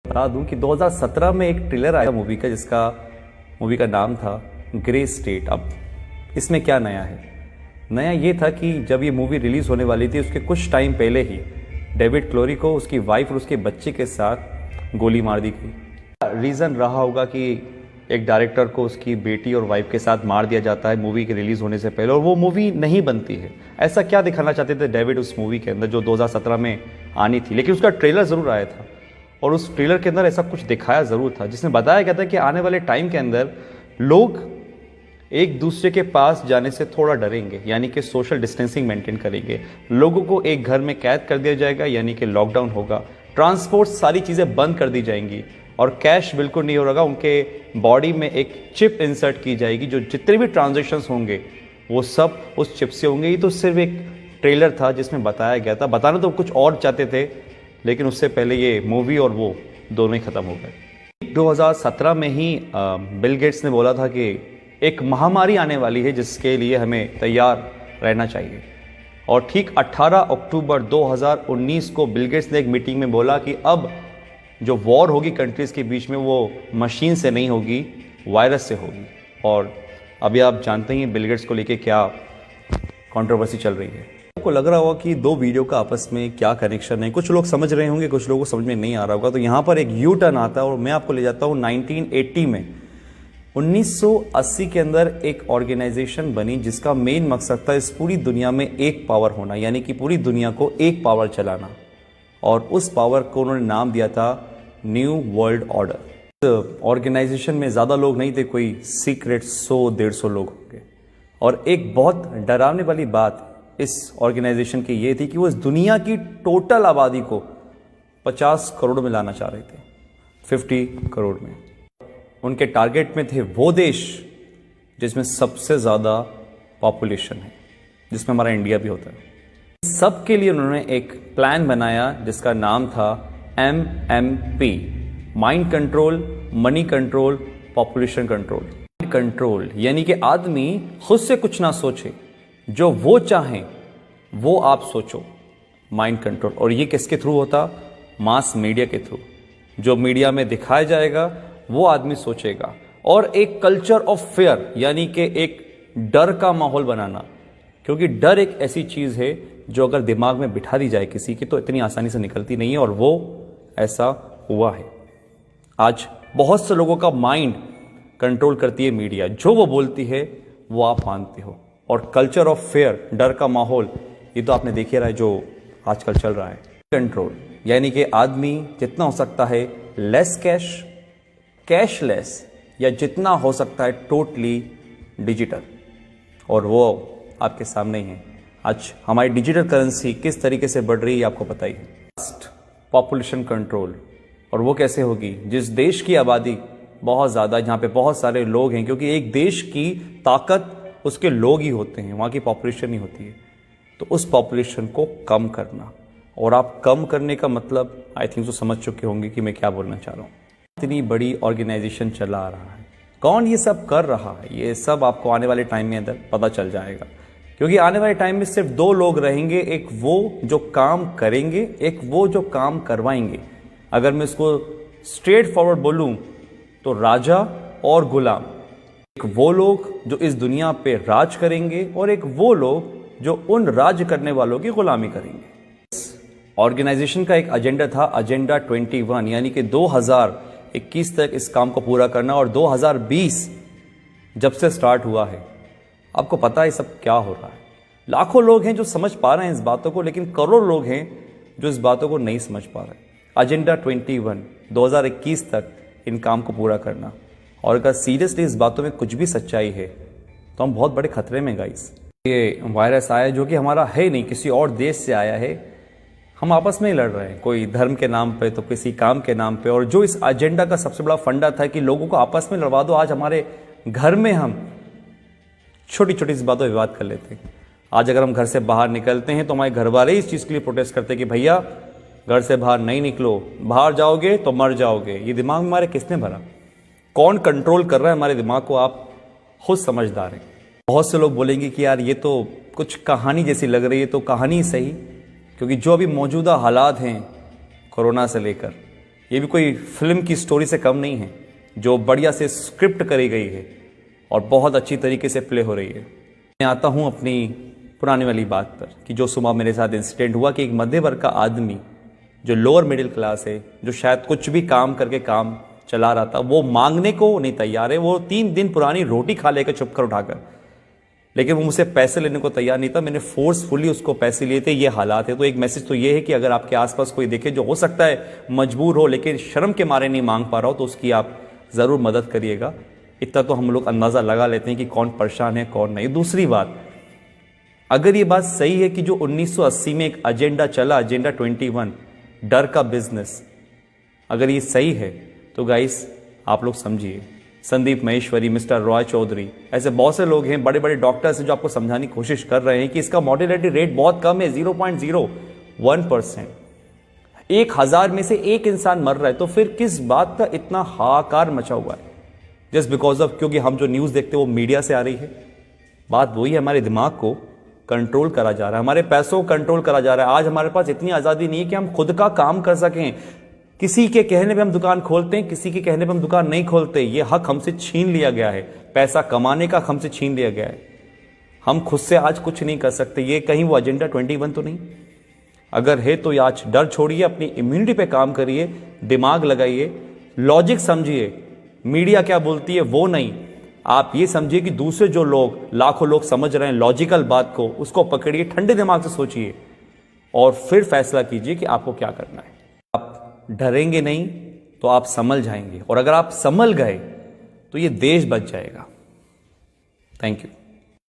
बता दूं कि 2017 में एक ट्रेलर आया मूवी का, जिसका मूवी का नाम था ग्रे स्टेट। अब इसमें क्या नया है? नया ये था कि जब ये मूवी रिलीज होने वाली थी उसके कुछ टाइम पहले ही डेविड क्लोरी को उसकी वाइफ और उसके बच्चे के साथ गोली मार दी गई। रीज़न रहा होगा कि एक डायरेक्टर को उसकी बेटी और वाइफ के साथ मार दिया जाता है मूवी के रिलीज होने से पहले, और वो मूवी नहीं बनती है। ऐसा क्या दिखाना चाहते थे डेविड उस मूवी के अंदर जो 2017 में आनी थी? लेकिन उसका ट्रेलर ज़रूर आया था और उस ट्रेलर के अंदर ऐसा कुछ दिखाया ज़रूर था जिसमें बताया गया था कि आने वाले टाइम के अंदर लोग एक दूसरे के पास जाने से थोड़ा डरेंगे, यानी कि सोशल डिस्टेंसिंग मेंटेन करेंगे। लोगों को एक घर में कैद कर दिया जाएगा, यानी कि लॉकडाउन होगा। ट्रांसपोर्ट सारी चीज़ें बंद कर दी जाएंगी और कैश बिल्कुल नहीं होगा। उनके बॉडी में एक चिप इंसर्ट की जाएगी, जो जितने भी ट्रांजेक्शन्स होंगे वो सब उस चिप से होंगे। ये तो सिर्फ एक ट्रेलर था जिसमें बताया गया था। बताना तो कुछ और चाहते थे, लेकिन उससे पहले ये मूवी और वो दोनों ही ख़त्म हो गए। 2017 में ही बिल गेट्स ने बोला था कि एक महामारी आने वाली है जिसके लिए हमें तैयार रहना चाहिए। और ठीक 18 अक्टूबर 2019 को बिल गेट्स ने एक मीटिंग में बोला कि अब जो वॉर होगी कंट्रीज़ के बीच में वो मशीन से नहीं होगी, वायरस से होगी। और अभी आप जानते ही बिल गेट्स को लेके क्या कंट्रोवर्सी चल रही है। आपको लग रहा होगा कि दो वीडियो का आपस में क्या कनेक्शन है। कुछ लोग समझ रहे होंगे, कुछ लोगों को समझ में नहीं आ रहा होगा। तो यहाँ पर एक यू टर्न आता है और मैं आपको ले जाता हूँ 1980 में। 1980 के अंदर एक ऑर्गेनाइजेशन बनी जिसका मेन मकसद था इस पूरी दुनिया में एक पावर होना, यानी कि पूरी दुनिया को एक पावर चलाना। और उस पावर को उन्होंने नाम दिया था न्यू वर्ल्ड ऑर्डर। ऑर्गेनाइजेशन में ज़्यादा लोग नहीं थे, कोई सीक्रेट 100-150 लोग होंगे। और एक बहुत डरावने वाली बात इस ऑर्गेनाइजेशन की ये थी कि वो इस दुनिया की टोटल आबादी को 50 करोड़ में लाना चाह रहे थे, 50 करोड़ में। उनके टारगेट में थे वो देश जिसमें सबसे ज़्यादा पॉपुलेशन है, जिसमें हमारा इंडिया भी होता है। सबके लिए उन्होंने एक प्लान बनाया जिसका नाम था MMP, mind control, money control, population control. Control यानी कि आदमी खुद से कुछ ना सोचे, जो वो चाहें वो आप सोचो, माइंड कंट्रोल। और ये किसके थ्रू होता? मास मीडिया के थ्रू। जो मीडिया में दिखाया जाएगा वो आदमी सोचेगा। और एक कल्चर ऑफ फेयर, यानी कि एक डर का माहौल बनाना, क्योंकि डर एक ऐसी चीज़ है जो अगर दिमाग में बिठा दी जाए किसी की तो इतनी आसानी से निकलती नहीं है। और वो ऐसा हुआ है। आज बहुत से लोगों का माइंड कंट्रोल करती है मीडिया, जो वो बोलती है वो आप मानते हो। और कल्चर ऑफ फेयर, डर का माहौल, ये तो आपने देख ही रहा है जो आजकल चल रहा है। कंट्रोल यानी कि आदमी जितना हो सकता है लेस कैश, कैशलेस, या जितना हो सकता है टोटली डिजिटल। और वो आपके सामने ही है। आज हमारी डिजिटल करेंसी किस तरीके से बढ़ रही है आपको पता ही है। पॉपुलेशन कंट्रोल, और वो कैसे होगी? जिस देश की आबादी बहुत ज़्यादा, जहाँ पे बहुत सारे लोग हैं, क्योंकि एक देश की ताकत उसके लोग ही होते हैं, वहाँ की पॉपुलेशन नहीं होती है। तो उस पॉपुलेशन को कम करना, और आप कम करने का मतलब आई थिंक तो समझ चुके होंगे कि मैं क्या बोलना चाह रहा हूँ। इतनी बड़ी ऑर्गेनाइजेशन चला रहा है, कौन ये सब कर रहा है, ये सब आपको आने वाले टाइम में अंदर पता चल जाएगा। क्योंकि आने वाले टाइम में सिर्फ दो लोग रहेंगे, एक वो जो काम करेंगे, एक वो जो काम करवाएंगे। अगर मैं इसको स्ट्रेट फॉरवर्ड बोलूं तो राजा और गुलाम। एक वो लोग जो इस दुनिया पे राज करेंगे और एक वो लोग जो उन राज करने वालों की गुलामी करेंगे। ऑर्गेनाइजेशन का एक एजेंडा था, एजेंडा 21, यानी कि 2021 तक इस काम को पूरा करना। और 2020 जब से स्टार्ट हुआ है, आपको पता है सब क्या हो रहा है। लाखों लोग हैं जो समझ पा रहे हैं इस बातों को, लेकिन करोड़ लोग हैं जो इस बातों को नहीं समझ पा रहे। एजेंडा 21, 2021 तक इन काम को पूरा करना। और अगर सीरियसली इस बातों में कुछ भी सच्चाई है तो हम बहुत बड़े खतरे में गाइस। ये वायरस आया जो कि हमारा है नहीं, किसी और देश से आया है। हम आपस में ही लड़ रहे हैं, कोई धर्म के नाम पे तो किसी काम के नाम पे। और जो इस एजेंडा का सबसे बड़ा फंडा था कि लोगों को आपस में लड़वा दो, आज हमारे घर में हम छोटी छोटी सी बातों पर विवाद कर लेते हैं। आज अगर हम घर से बाहर निकलते हैं तो हमारे घर वाले इस चीज़ के लिए प्रोटेस्ट करते हैं कि भैया घर से बाहर नहीं निकलो, बाहर जाओगे तो मर जाओगे। ये दिमाग में हमारे किसने भरा? कौन कंट्रोल कर रहा है हमारे दिमाग को? आप खुद समझदार हैं। बहुत से लोग बोलेंगे कि यार ये तो कुछ कहानी जैसी लग रही है। तो कहानी सही, क्योंकि जो अभी मौजूदा हालात हैं कोरोना से लेकर, ये भी कोई फिल्म की स्टोरी से कम नहीं है, जो बढ़िया से स्क्रिप्ट करी गई है और बहुत अच्छी तरीके से प्ले हो रही है। मैं आता हूँ अपनी पुरानी वाली बात पर कि जो सुबह मेरे साथ इंसिडेंट हुआ कि एक मध्य वर्ग का आदमी जो लोअर मिडिल क्लास है, जो शायद कुछ भी काम करके काम चला रहा था, वो मांगने को नहीं तैयार है। वो 3 दिन पुरानी रोटी खा लेकर चुप कर उठाकर, लेकिन वो मुझसे पैसे लेने को तैयार नहीं था। मैंने फोर्सफुली उसको पैसे लिए थे। ये हालात है। तो एक मैसेज तो ये है कि अगर आपके आसपास कोई देखे जो हो सकता है मजबूर हो लेकिन शर्म के मारे नहीं मांग पा रहा हो, तो उसकी आप ज़रूर मदद करिएगा। इतना तो हम लोग अंदाज़ा लगा लेते हैं कि कौन परेशान है कौन नहीं। दूसरी बात, अगर ये बात सही है कि जो 1980 में एक एजेंडा चला, एजेंडा 21, डर का बिजनेस, अगर ये सही है तो गाइस आप लोग समझिए, संदीप महेश्वरी, मिस्टर रॉय चौधरी, ऐसे बहुत से लोग हैं, बड़े बड़े डॉक्टर्स हैं जो आपको समझाने की कोशिश कर रहे हैं कि इसका मॉर्टेलिटी रेट बहुत कम है, 0.01%। 1000 में से एक इंसान मर रहा है, तो फिर किस बात का इतना हाहाकार मचा हुआ है? जस्ट बिकॉज ऑफ, क्योंकि हम जो न्यूज़ देखते हैं वो मीडिया से आ रही है। बात वही है, हमारे दिमाग को कंट्रोल करा जा रहा है, हमारे पैसों को कंट्रोल करा जा रहा है। आज हमारे पास इतनी आज़ादी नहीं है कि हम खुद का काम कर सकें। किसी के कहने पे हम दुकान खोलते हैं, किसी के कहने पे हम दुकान नहीं खोलते। ये हक हमसे छीन लिया गया है, पैसा कमाने का हमसे छीन लिया गया है। हम खुद से आज कुछ नहीं कर सकते। ये कहीं वो एजेंडा 21 तो नहीं? अगर है तो आज डर छोड़िए, अपनी इम्यूनिटी पे काम करिए, दिमाग लगाइए, लॉजिक समझिए। मीडिया क्या बोलती है वो नहीं, आप ये समझिए कि दूसरे जो लोग, लाखों लोग समझ रहे हैं लॉजिकल बात को, उसको पकड़िए, ठंडे दिमाग से सोचिए और फिर फैसला कीजिए कि आपको क्या करना है। आप डरेंगे नहीं तो आप संभल जाएंगे, और अगर आप संभल गए तो ये देश बच जाएगा। Thank you.